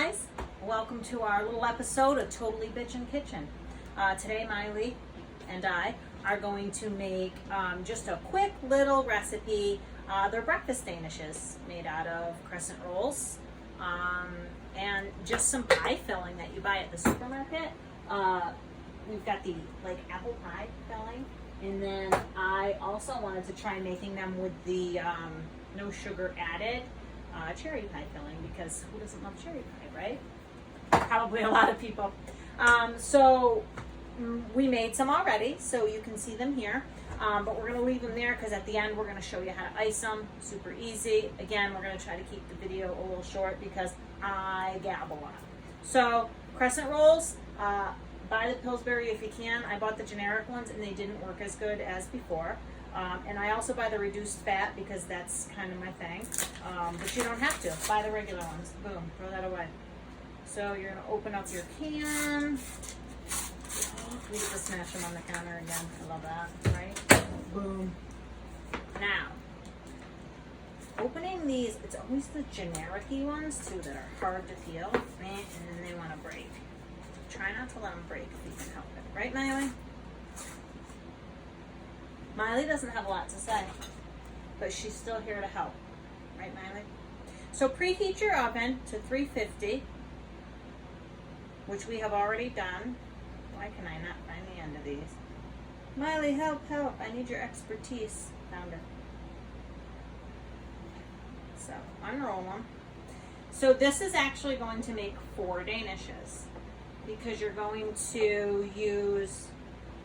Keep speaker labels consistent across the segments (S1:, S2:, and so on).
S1: guys, welcome to our little episode of Totally Bitchin' Kitchen. Today Miley and I are going to make just a quick little recipe. They're breakfast danishes made out of crescent rolls and just some pie filling that you buy at the supermarket. We've got the apple pie filling, and then I also wanted to try making them with the no sugar added cherry pie filling, because who doesn't love cherry pie, right? Probably a lot of people. So we made some already, so you can see them here, but we're going to leave them there because at the end we're going to show you how to ice them. Super easy. Again, we're going to try to keep the video a little short because I gab a lot. So crescent rolls, buy the Pillsbury if you can. I bought the generic ones and they didn't work as good as before. And I also buy the reduced fat because that's kind of my thing. But you don't have to. Buy the regular ones. Boom. Throw that away. So you're going to open up your can. We get to smash them on the counter again. I love that, right? Boom. Now, opening these, it's always the generic-y ones too that are hard to peel. And then they want to break. Try not to let them break if you can help it. Right, Miley? Miley doesn't have a lot to say, but she's still here to help. Right, Miley? So preheat your oven to 350, which we have already done. Why can I not find the end of these? Miley, help, help. I need your expertise. Found it. So, unroll them. So this is actually going to make 4 danishes because you're going to use,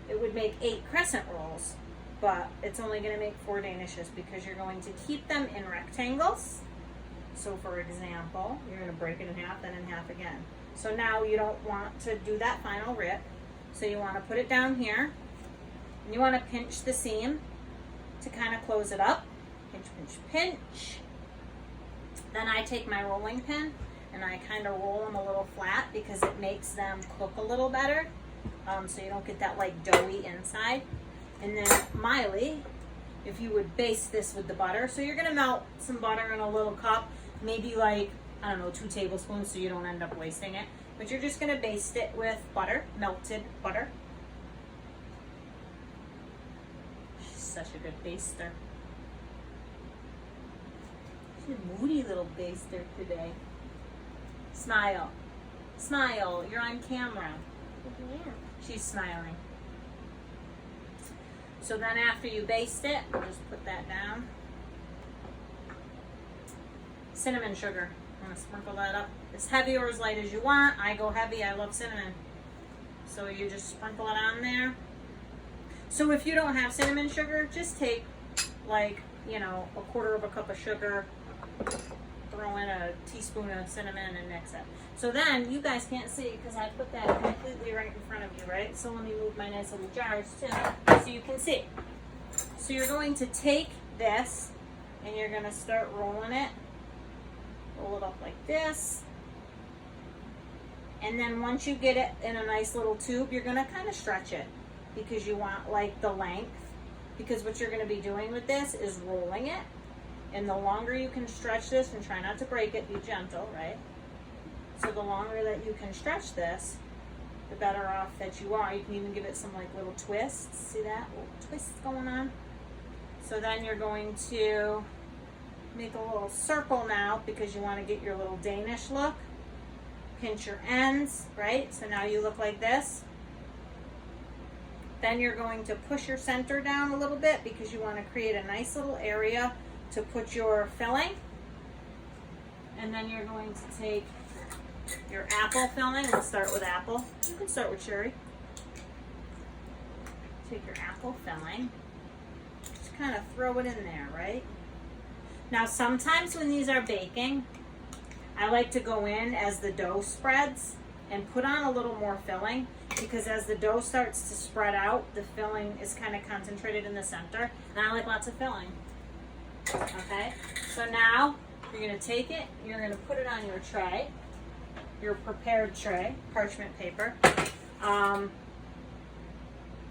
S1: it would make 8 crescent rolls, but it's only going to make 4 danishes because you're going to keep them in rectangles. So for example, you're going to break it in half, then in half again. So now you don't want to do that final rip. So you want to put it down here. And you want to pinch the seam to kind of close it up. Pinch, pinch, pinch. Then I take my rolling pin and I kind of roll them a little flat because it makes them cook a little better. So you don't get that doughy inside. And then Miley, if you would baste this with the butter. So you're going to melt some butter in a little cup. Maybe I don't know, 2 tablespoons so you don't end up wasting it. But you're just going to baste it with butter, melted butter. She's such a good baster. She's a moody little baster today. Smile. Smile. You're on camera.
S2: Yeah.
S1: She's smiling. So then after you baste it, I'll just put that down. Cinnamon sugar. I'm going to sprinkle that up. As heavy or as light as you want. I go heavy. I love cinnamon. So you just sprinkle it on there. So if you don't have cinnamon sugar, just take a quarter of a cup of sugar, throw in a teaspoon of cinnamon and mix it. So then you guys can't see because I put that completely right in front of you, right? So let me move my nice little jars too so you can see. So you're going to take this and you're going to start rolling it. Roll it up like this. And then once you get it in a nice little tube, you're going to kind of stretch it because you want the length. Because what you're going to be doing with this is rolling it. And the longer you can stretch this, and try not to break it, be gentle, right? So the longer that you can stretch this, the better off that you are. You can even give it some little twists. See that? Little twists going on. So then you're going to make a little circle now because you want to get your little Danish look. Pinch your ends, right? So now you look like this. Then you're going to push your center down a little bit because you want to create a nice little area to put your filling. And then you're going to take your apple filling. We'll start with apple. You can start with cherry. Take your apple filling. Just kind of throw it in there, right? Now sometimes when these are baking, I like to go in as the dough spreads and put on a little more filling because as the dough starts to spread out, the filling is kind of concentrated in the center. And I like lots of filling. Okay, so now you're going to take it, you're going to put it on your tray, your prepared tray, parchment paper.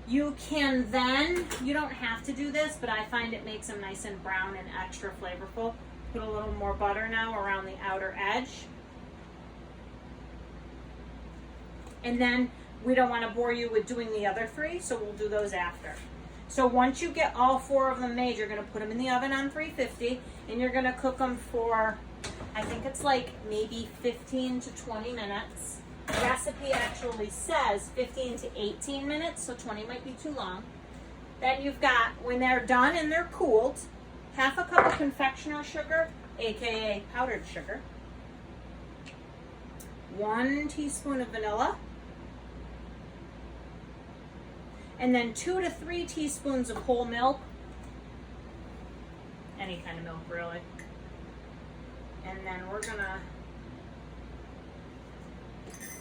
S1: You can then, you don't have to do this, but I find it makes them nice and brown and extra flavorful. Put a little more butter now around the outer edge. And then we don't want to bore you with doing the other 3, so we'll do those after. So once you get all 4 of them made, you're going to put them in the oven on 350, and you're going to cook them for, I think it's like maybe 15 to 20 minutes. The recipe actually says 15 to 18 minutes, so 20 might be too long. Then you've got, when they're done and they're cooled, half a cup of confectioner sugar, aka powdered sugar, 1 teaspoon of vanilla, and then 2 to 3 teaspoons of whole milk, any kind of milk really. And then we're gonna,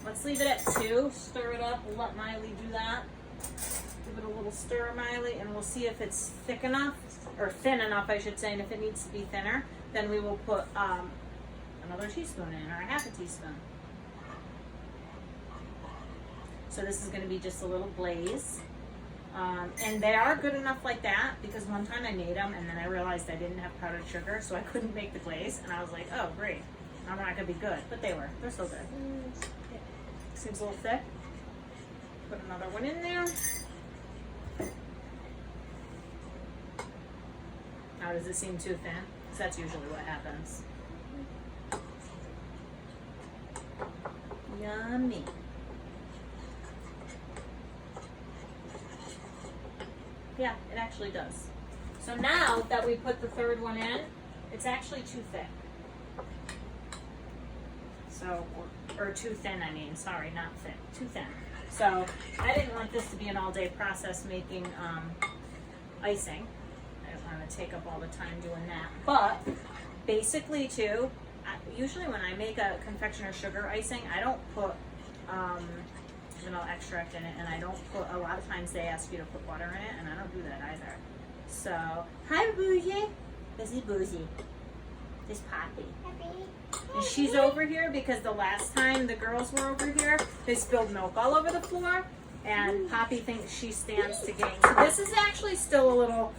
S1: let's leave it at 2, stir it up, we'll let Miley do that. Give it a little stir, Miley, and we'll see if it's thick enough, or thin enough I should say, and if it needs to be thinner, then we will put another teaspoon in, or a half a teaspoon. So this is gonna be just a little glaze. And they are good enough like that, because one time I made them and then I realized I didn't have powdered sugar, so I couldn't make the glaze, and I was like, oh great, I'm not gonna be good. But they're so good. Seems a little thick. Put another one in there. Now does it seem too thin? Because that's usually what happens. Yummy. Yeah, it actually does. So now that we put the 3rd one in, it's actually too thick. So, or too thin, I mean, sorry, not thick, too thin. So I didn't want this to be an all-day process making icing. I don't want to take up all the time doing that. But basically too, usually when I make a confectioner sugar icing, I don't put vanilla extract in it, and I don't put, a lot of times they ask you to put butter in it, and I don't do that either. So, hi Bougie. This is Bougie. This is Poppy. And she's over here because the last time the girls were over here, they spilled milk all over the floor, and Poppy thinks she stands to gain. So this is actually still a little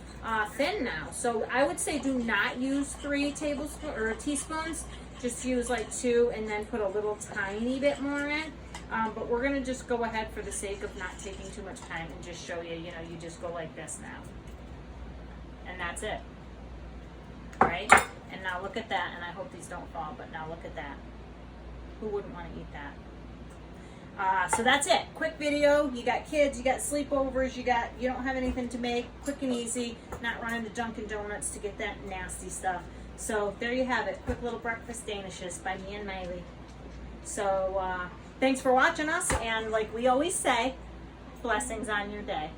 S1: thin now. So I would say do not use 3 tablespoons or teaspoons. Just use like 2, and then put a little tiny bit more in. But we're gonna just go ahead for the sake of not taking too much time and just show you, you just go like this now. And that's it. Right? And now look at that, and I hope these don't fall, but now look at that. Who wouldn't want to eat that? So that's it. Quick video. You got kids, you got sleepovers, you don't have anything to make. Quick and easy. Not running to Dunkin' Donuts to get that nasty stuff. So there you have it. Quick little breakfast Danishes by me and Miley. So thanks for watching us, and like we always say, blessings on your day.